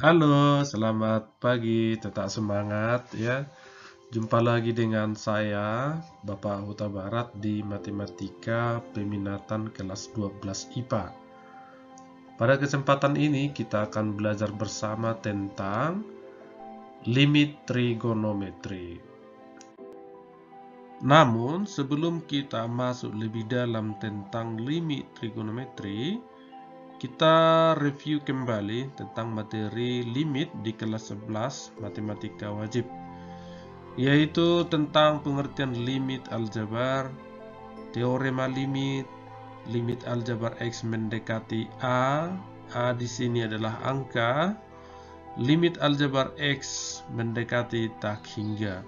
Halo, selamat pagi, tetap semangat ya. Jumpa lagi dengan saya, Bapak Huta Barat di Matematika Peminatan kelas 12 IPA. Pada kesempatan ini kita akan belajar bersama tentang limit trigonometri. Namun, sebelum kita masuk lebih dalam tentang limit trigonometri, kita review kembali tentang materi limit di kelas 11 Matematika Wajib, yaitu tentang pengertian limit aljabar, teorema limit, limit aljabar X mendekati A di sini adalah angka, limit aljabar X mendekati tak hingga.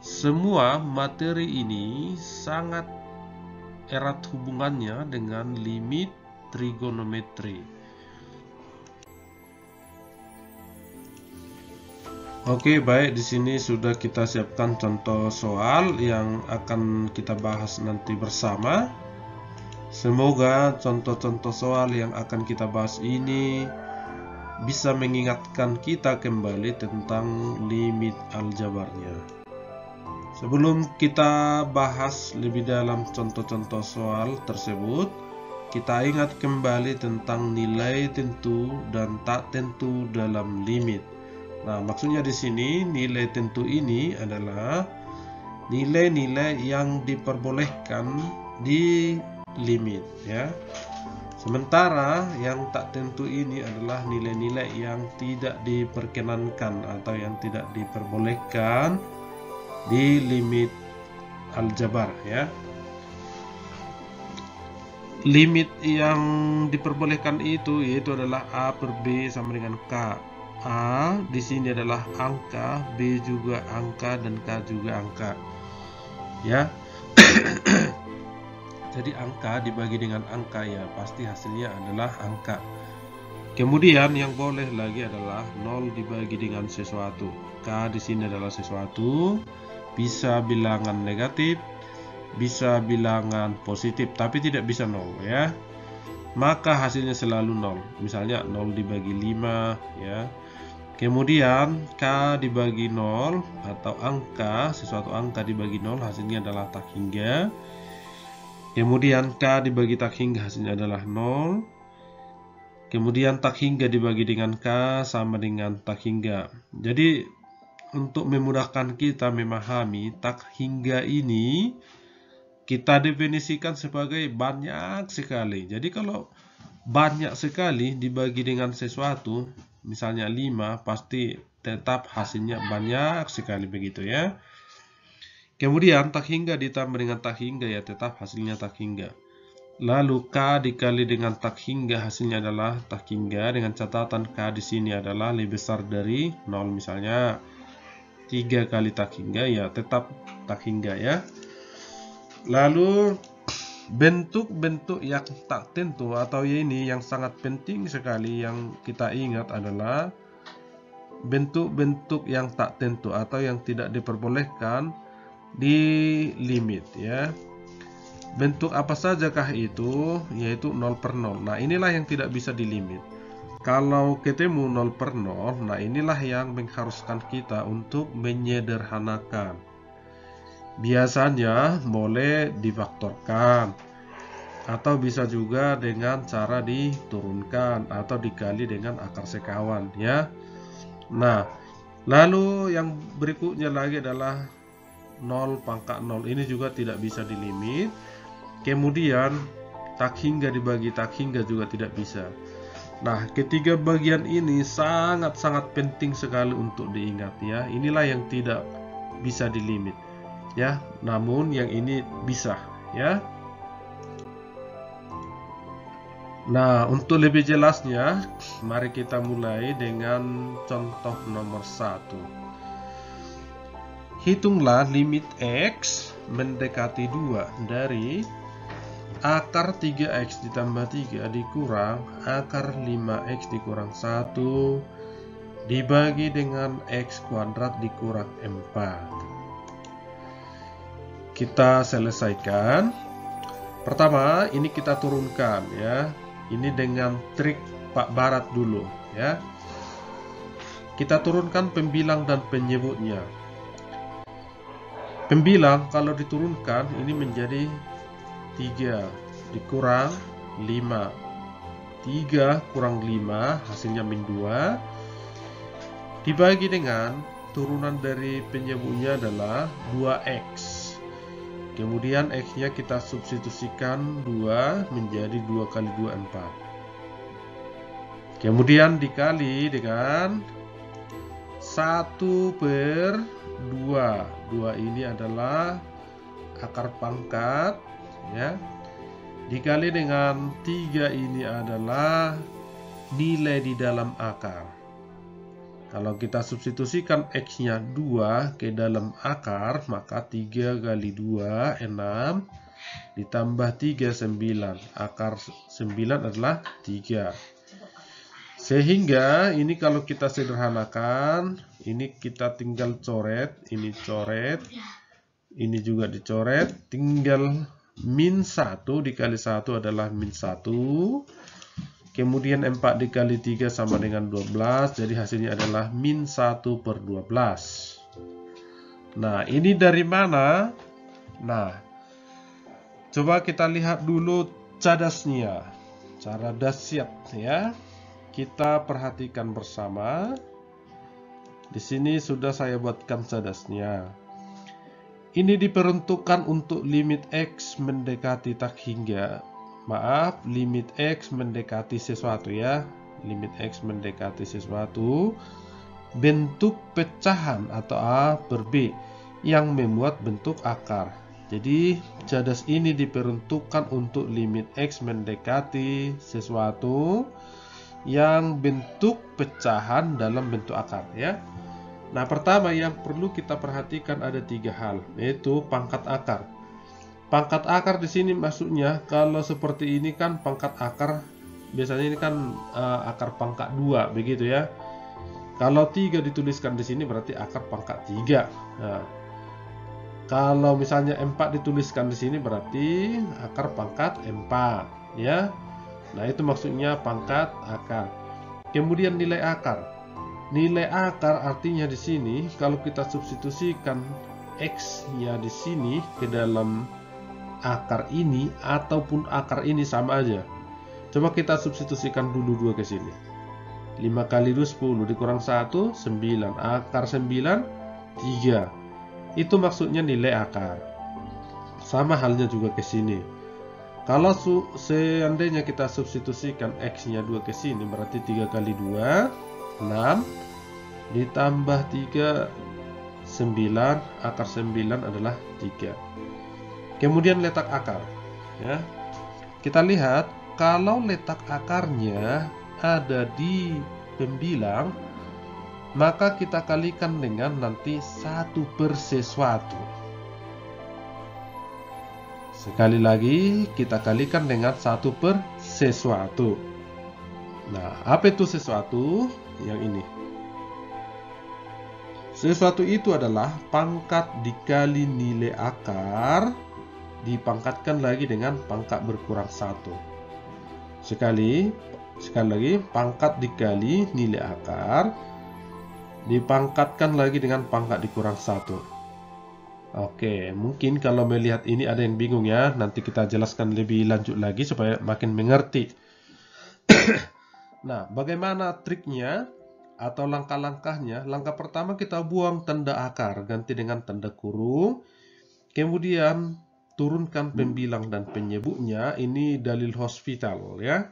Semua materi ini sangat erat hubungannya dengan limit trigonometri. Oke, baik, di sini sudah kita siapkan contoh soal yang akan kita bahas nanti bersama. Semoga contoh-contoh soal yang akan kita bahas ini bisa mengingatkan kita kembali tentang limit aljabarnya. Sebelum kita bahas lebih dalam contoh-contoh soal tersebut, kita ingat kembali tentang nilai tentu dan tak tentu dalam limit. Nah, maksudnya di sini nilai tentu ini adalah nilai-nilai yang diperbolehkan di limit ya. Sementara yang tak tentu ini adalah nilai-nilai yang tidak diperkenankan atau yang tidak diperbolehkan di limit aljabar ya. Limit yang diperbolehkan itu yaitu adalah A per B sama dengan K. A di sini adalah angka, B juga angka, dan K juga angka. Ya. Jadi angka dibagi dengan angka ya pasti hasilnya adalah angka. Kemudian yang boleh lagi adalah 0 dibagi dengan sesuatu. K di sini adalah sesuatu, bisa bilangan negatif, bisa bilangan positif, tapi tidak bisa 0 ya. Maka hasilnya selalu 0. Misalnya 0 dibagi 5 ya. Kemudian K dibagi 0 atau angka, sesuatu angka dibagi 0 hasilnya adalah tak hingga. Kemudian K dibagi tak hingga hasilnya adalah 0. Kemudian tak hingga dibagi dengan K sama dengan tak hingga. Jadi untuk memudahkan kita memahami tak hingga ini, kita definisikan sebagai banyak sekali. Jadi kalau banyak sekali dibagi dengan sesuatu, misalnya 5, pasti tetap hasilnya banyak sekali begitu ya. Kemudian tak hingga ditambah dengan tak hingga ya tetap hasilnya tak hingga. Lalu K dikali dengan tak hingga hasilnya adalah tak hingga, dengan catatan K di sini adalah lebih besar dari 0, misalnya 3 kali tak hingga ya tetap tak hingga ya. Lalu bentuk-bentuk yang tak tentu atau ini yang sangat penting sekali yang kita ingat adalah bentuk-bentuk yang tak tentu atau yang tidak diperbolehkan di limit ya. Bentuk apa sajakah itu? Yaitu 0 per 0. Nah, inilah yang tidak bisa dilimit. Kalau ketemu 0 per 0, nah inilah yang mengharuskan kita untuk menyederhanakan. Biasanya boleh difaktorkan, atau bisa juga dengan cara diturunkan atau dikali dengan akar sekawan ya. Nah, lalu yang berikutnya lagi adalah 0 pangkat 0. Ini juga tidak bisa dilimit. Kemudian tak hingga dibagi tak hingga juga tidak bisa. Nah, ketiga bagian ini sangat-sangat penting sekali untuk diingat ya. Inilah yang tidak bisa dilimit ya. Namun yang ini bisa ya. Nah, untuk lebih jelasnya, mari kita mulai dengan contoh nomor 1. Hitunglah limit X mendekati 2 dari akar 3X ditambah 3 dikurang akar 5X dikurang 1 dibagi dengan X kuadrat dikurang 4. Kita selesaikan. Pertama, ini kita turunkan ya. Ini dengan trik Pak Barat dulu ya. Kita turunkan pembilang dan penyebutnya. Pembilang kalau diturunkan ini menjadi 3 dikurang 5. 3 kurang 5 hasilnya min 2. Dibagi dengan turunan dari penyebutnya adalah 2x. Kemudian x-nya kita substitusikan 2 menjadi 2 kali 2 4. Kemudian dikali dengan 1/2. 2 ini adalah akar pangkat ya. Dikali dengan 3 ini adalah nilai di dalam akar. Kalau kita substitusikan x-nya 2 ke dalam akar, maka 3 kali 2 6 ditambah 3 9. Akar 9 adalah 3. Sehingga ini kalau kita sederhanakan, ini kita tinggal coret, ini coret, ini juga dicoret, tinggal min 1 dikali 1 adalah min 1. Kemudian 4 dikali 3 sama dengan 12, jadi hasilnya adalah min 1/12. Nah, ini dari mana? Nah, coba kita lihat dulu cadasnya. Cara dahsyat ya. Kita perhatikan bersama. Di sini sudah saya buatkan cadasnya. Ini diperuntukkan untuk limit x mendekati tak hingga. Maaf, limit x mendekati sesuatu ya. Limit x mendekati sesuatu. Bentuk pecahan atau A per B yang memuat bentuk akar. Jadi cadas ini diperuntukkan untuk limit x mendekati sesuatu yang bentuk pecahan dalam bentuk akar ya. Nah, pertama yang perlu kita perhatikan ada 3 hal, yaitu pangkat akar. Pangkat akar di sini maksudnya kalau seperti ini kan pangkat akar biasanya ini kan akar pangkat 2 begitu ya. Kalau 3 dituliskan di sini berarti akar pangkat 3. Nah, kalau misalnya 4 dituliskan di sini berarti akar pangkat 4 ya. Nah, itu maksudnya pangkat akar. Kemudian nilai akar. Nilai akar artinya di sini kalau kita substitusikan x-nya di sini ke dalam akar ini ataupun akar ini sama aja. Coba kita substitusikan dulu 2 ke sini. 5 kali 2 10 dikurang 1 9. Akar 9 3. Itu maksudnya nilai akar. Sama halnya juga ke sini. Kalau seandainya kita substitusikan x-nya 2 ke sini berarti 3 kali 2 6 ditambah 3 9. Akar 9 adalah 3. Kemudian letak akar ya. Kita lihat kalau letak akarnya ada di pembilang, maka kita kalikan dengan nanti 1 per sesuatu. Sekali lagi kita kalikan dengan 1 per sesuatu. Nah, apa itu sesuatu? Yang ini. Sesuatu itu adalah pangkat dikali nilai akar dipangkatkan lagi dengan pangkat berkurang 1. Sekali lagi pangkat dikali nilai akar dipangkatkan lagi dengan pangkat dikurang 1. Oke, mungkin kalau melihat ini ada yang bingung ya. Nanti kita jelaskan lebih lanjut lagi supaya makin mengerti. Nah, bagaimana triknya atau langkah-langkahnya? Langkah pertama kita buang tanda akar, ganti dengan tanda kurung. Kemudian turunkan pembilang dan penyebutnya, ini dalil hospital ya.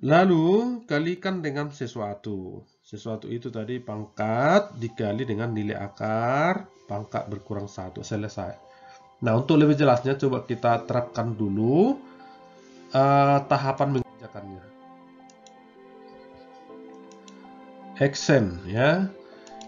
Lalu kalikan dengan sesuatu. Sesuatu itu tadi pangkat dikali dengan nilai akar, pangkat berkurang 1, selesai. Nah, untuk lebih jelasnya coba kita terapkan dulu tahapan mengerjakannya. Xn ya.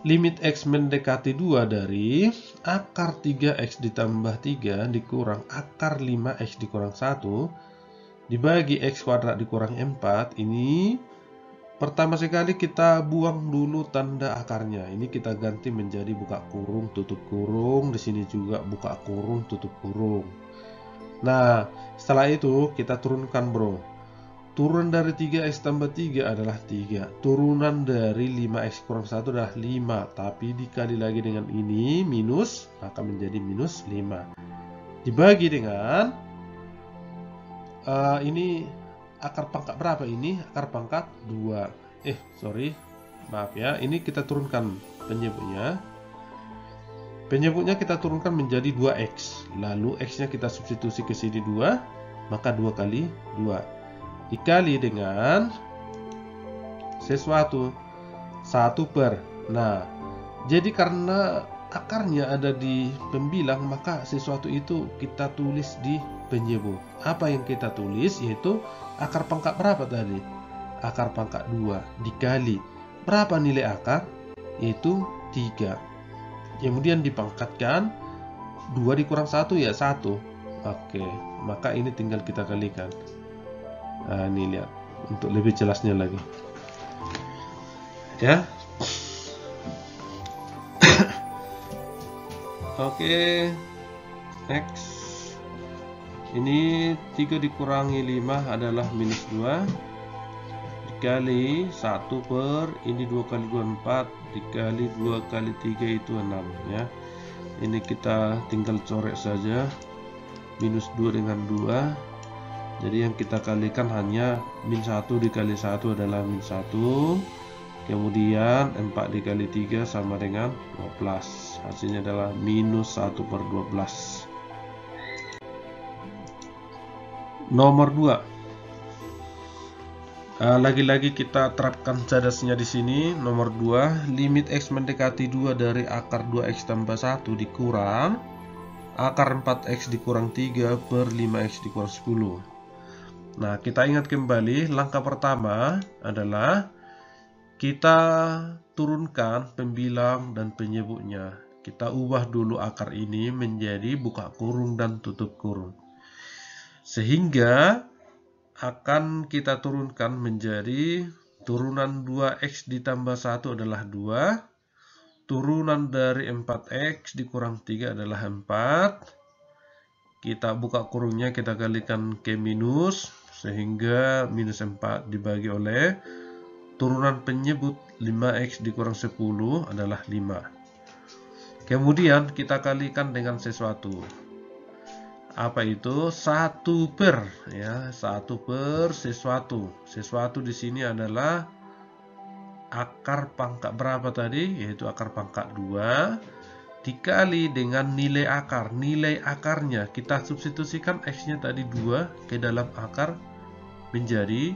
Limit x mendekati 2 dari akar 3x ditambah 3 dikurang akar 5x dikurang 1 dibagi x kuadrat dikurang 4. Ini pertama sekali kita buang dulu tanda akarnya. Ini kita ganti menjadi buka kurung tutup kurung. Di sini juga buka kurung tutup kurung. Nah, setelah itu kita turunkan bro. Turunan dari 3x tambah 3 adalah 3. Turunan dari 5x kurang 1 adalah 5. Tapi dikali lagi dengan ini, minus, maka menjadi minus 5. Dibagi dengan, ini akar pangkat berapa ini? Akar pangkat 2. Maaf ya. Ini kita turunkan penyebutnya. Penyebutnya kita turunkan menjadi 2x. Lalu x-nya kita substitusi ke sini 2. Maka 2 kali 2. Dikali dengan sesuatu 1 per. Nah, jadi karena akarnya ada di pembilang, maka sesuatu itu kita tulis di penyebut. Apa yang kita tulis yaitu akar pangkat berapa tadi? Akar pangkat 2 dikali berapa nilai akar? Yaitu 3. Kemudian dipangkatkan 2 dikurang 1 ya 1. Oke, maka ini tinggal kita kalikan. Nah, ini lihat untuk lebih jelasnya lagi. Ya. Oke. Next. Ini 3 dikurangi 5 adalah minus 2. Dikali 1 per ini 2 kali 2 4 dikali 2 kali 3 itu 6 ya. Ini kita tinggal coret saja. Minus 2 dengan 2. Jadi yang kita kalikan hanya min 1 dikali 1 adalah min 1. Kemudian 4 dikali 3 sama dengan 12. Hasilnya adalah minus 1 per 12. Nomor 2. Lagi-lagi kita terapkan cadasnya di sini. Nomor 2, limit x mendekati 2 dari akar 2x tambah 1 dikurang akar 4x dikurang 3 per 5x dikurang 10. Nah, kita ingat kembali, langkah pertama adalah kita turunkan pembilang dan penyebutnya. Kita ubah dulu akar ini menjadi buka kurung dan tutup kurung. Sehingga akan kita turunkan menjadi turunan 2x ditambah 1 adalah 2. Turunan dari 4x dikurang 3 adalah 4. Kita buka kurungnya, kita kalikan ke minus. Sehingga minus 4 dibagi oleh turunan penyebut 5x dikurang 10 adalah 5. Kemudian kita kalikan dengan sesuatu. Apa itu? 1 per ya, 1 per sesuatu. Sesuatu di sini adalah akar pangkat berapa tadi? Yaitu akar pangkat 2 dikali dengan nilai akar. Nilai akarnya kita substitusikan x-nya tadi 2 ke dalam akar menjadi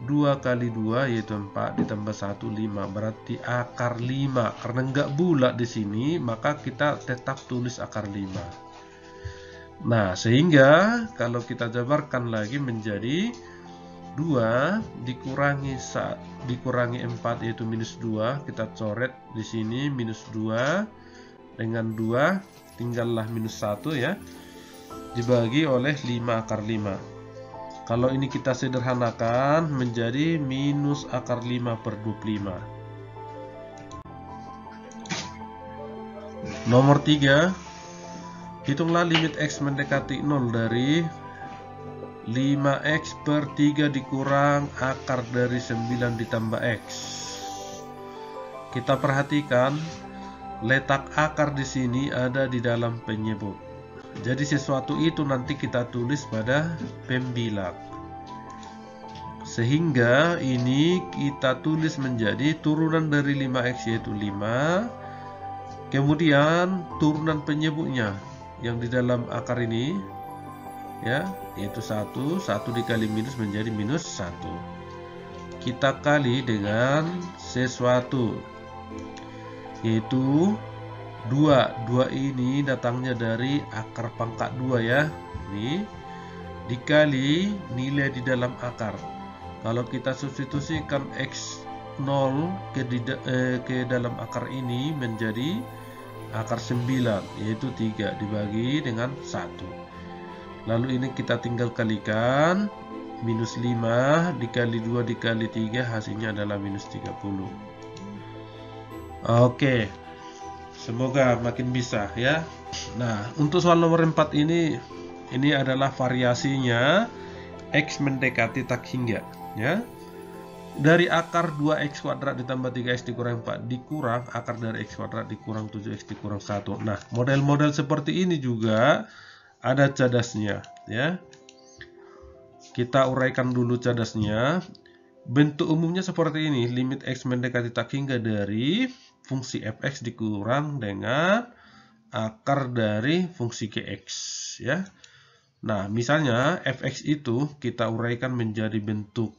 2 kali 2 yaitu 4 ditambah 1 5. Berarti akar 5. Karena enggak bulat di sini, maka kita tetap tulis akar 5. Nah, sehingga kalau kita jabarkan lagi menjadi 2 dikurangi 4 yaitu minus 2. Kita coret di sini minus 2 dengan 2 tinggallah minus 1 ya. Dibagi oleh 5 akar 5. Kalau ini kita sederhanakan menjadi minus akar 5 per 25. Nomor 3. Hitunglah limit x mendekati 0 dari 5x per 3 dikurang akar dari 9 ditambah x. Kita perhatikan letak akar di sini ada di dalam penyebut. Jadi sesuatu itu nanti kita tulis pada pembilang. Sehingga ini kita tulis menjadi turunan dari 5x yaitu 5. Kemudian turunan penyebutnya yang di dalam akar ini ya, yaitu 1 dikali minus menjadi minus 1. Kita kali dengan sesuatu yaitu 2 ini datangnya dari akar pangkat 2 ya. Ini dikali nilai di dalam akar. Kalau kita substitusikan x0 ke dalam akar ini menjadi akar 9 yaitu 3 dibagi dengan 1. Lalu ini kita tinggal kalikan, minus 5 dikali 2 dikali 3 hasilnya adalah minus 30. Oke. Semoga makin bisa ya. Nah, untuk soal nomor 4 ini adalah variasinya. X mendekati tak hingga, ya. Dari akar 2x kuadrat ditambah 3x dikurang 4 dikurang akar dari x kuadrat dikurang 7x dikurang 1. Nah, model-model seperti ini juga ada cadasnya, ya. Kita uraikan dulu cadasnya. Bentuk umumnya seperti ini, limit x mendekati tak hingga dari fungsi fx dikurang dengan akar dari fungsi gx, ya. Nah, misalnya fx itu kita uraikan menjadi bentuk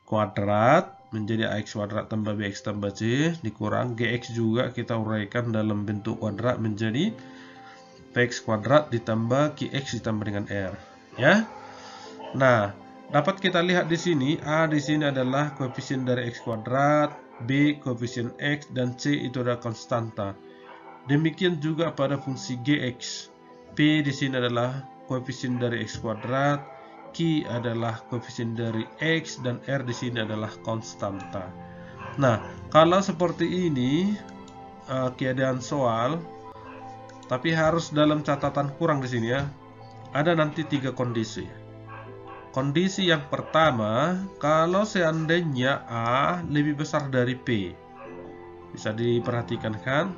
kuadrat, menjadi ax kuadrat tambah bx tambah c dikurang gx juga kita uraikan dalam bentuk kuadrat menjadi px kuadrat ditambah qx ditambah dengan r, ya. Nah, dapat kita lihat di sini a di sini adalah koefisien dari x kuadrat, b koefisien x, dan c itu adalah konstanta. Demikian juga pada fungsi gx, p di sini adalah koefisien dari x kuadrat, q adalah koefisien dari x, dan r di sini adalah konstanta. Nah, kalau seperti ini keadaan soal, tapi harus dalam catatan kurang di sini, ya. Ada nanti 3 kondisi. Kondisi yang pertama, kalau seandainya a lebih besar dari p, bisa diperhatikan kan?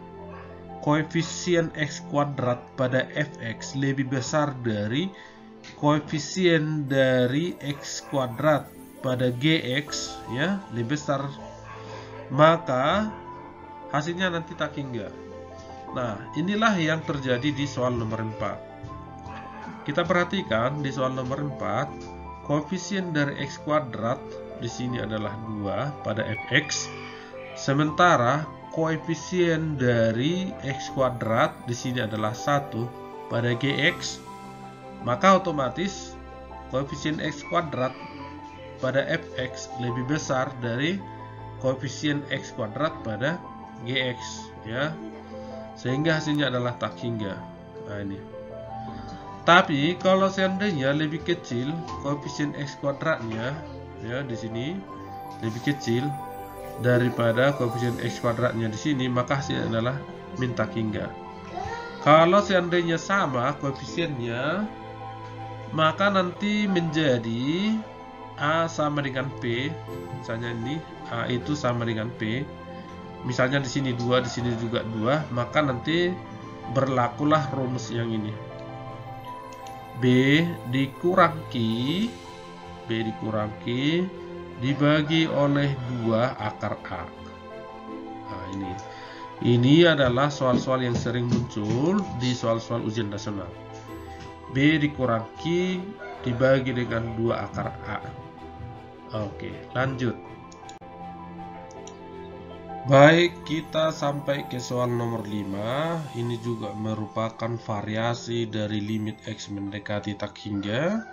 Koefisien x kuadrat pada fx lebih besar dari koefisien dari x kuadrat pada gx, ya, lebih besar, maka hasilnya nanti tak hingga. Nah, inilah yang terjadi di soal nomor 4. Kita perhatikan di soal nomor 4, koefisien dari x kuadrat di sini adalah 2 pada fx, sementara koefisien dari x kuadrat di sini adalah 1 pada gx, maka otomatis koefisien x kuadrat pada fx lebih besar dari koefisien x kuadrat pada gx, ya, sehingga hasilnya adalah tak hingga. Nah, ini. Tapi kalau seandainya lebih kecil koefisien x kuadratnya, ya, di sini lebih kecil daripada koefisien x kuadratnya di sini, maka hasilnya adalah min tak hingga. Kalau seandainya sama koefisiennya, maka nanti menjadi a sama dengan p. Misalnya ini a itu sama dengan p. Misalnya di sini 2, di sini juga 2, maka nanti berlakulah rumus yang ini. B dikurang Q dibagi oleh 2 akar A. Nah, ini adalah soal-soal yang sering muncul di soal-soal ujian nasional. B dikurang Q dibagi dengan 2 akar A. Oke, lanjut. Baik, kita sampai ke soal nomor 5. Ini juga merupakan variasi dari limit x mendekati tak hingga.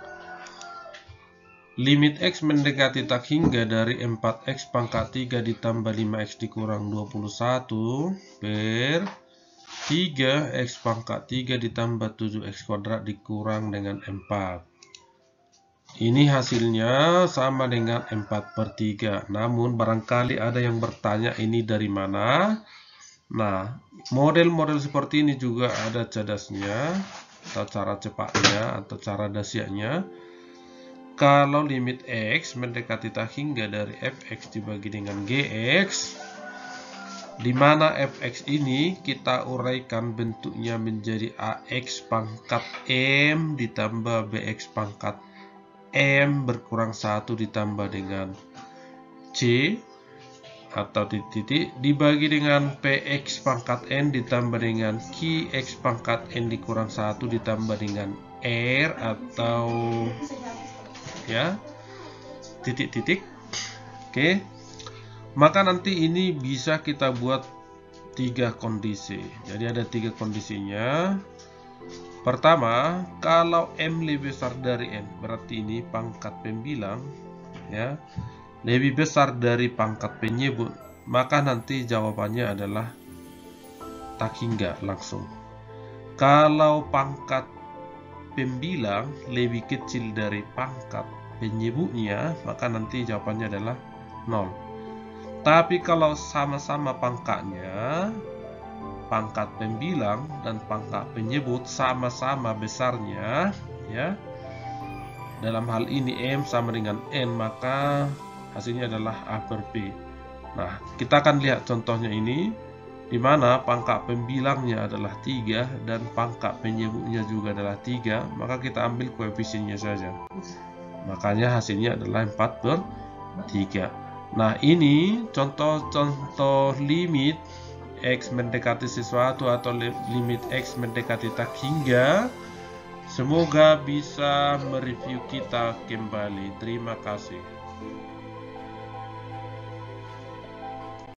Limit x mendekati tak hingga dari 4x pangkat 3 ditambah 5x dikurang 21 per 3x pangkat 3 ditambah 7x kuadrat dikurang dengan 4. Ini hasilnya sama dengan 4/3. Namun barangkali ada yang bertanya ini dari mana. Nah, model-model seperti ini juga ada cadasnya, atau cara cepatnya, atau cara dahsyatnya. Kalau limit x mendekati tak hingga dari fx dibagi dengan gx, di mana fx ini kita uraikan bentuknya menjadi ax pangkat m ditambah bx pangkat m berkurang 1 ditambah dengan c atau titik-titik dibagi dengan px pangkat n ditambah dengan qx pangkat n dikurang 1 ditambah dengan r atau, ya, titik-titik. Oke, maka nanti ini bisa kita buat 3 kondisi. Jadi ada 3 kondisinya. Pertama, kalau m lebih besar dari n, berarti ini pangkat pembilang, ya, lebih besar dari pangkat penyebut, maka nanti jawabannya adalah tak hingga langsung. Kalau pangkat pembilang lebih kecil dari pangkat penyebutnya, maka nanti jawabannya adalah 0. Tapi kalau sama-sama pangkatnya, pangkat pembilang dan pangkat penyebut sama-sama besarnya, ya, Dalam hal ini M sama dengan N, maka hasilnya adalah A per B. Nah, kita akan lihat contohnya ini, di mana pangkat pembilangnya adalah 3 dan pangkat penyebutnya juga adalah 3, maka kita ambil koefisiennya saja. Makanya hasilnya adalah 4 per 3. Nah, ini contoh-contoh limit X mendekati sesuatu atau limit X mendekati tak hingga. Semoga bisa mereview kita kembali. Terima kasih.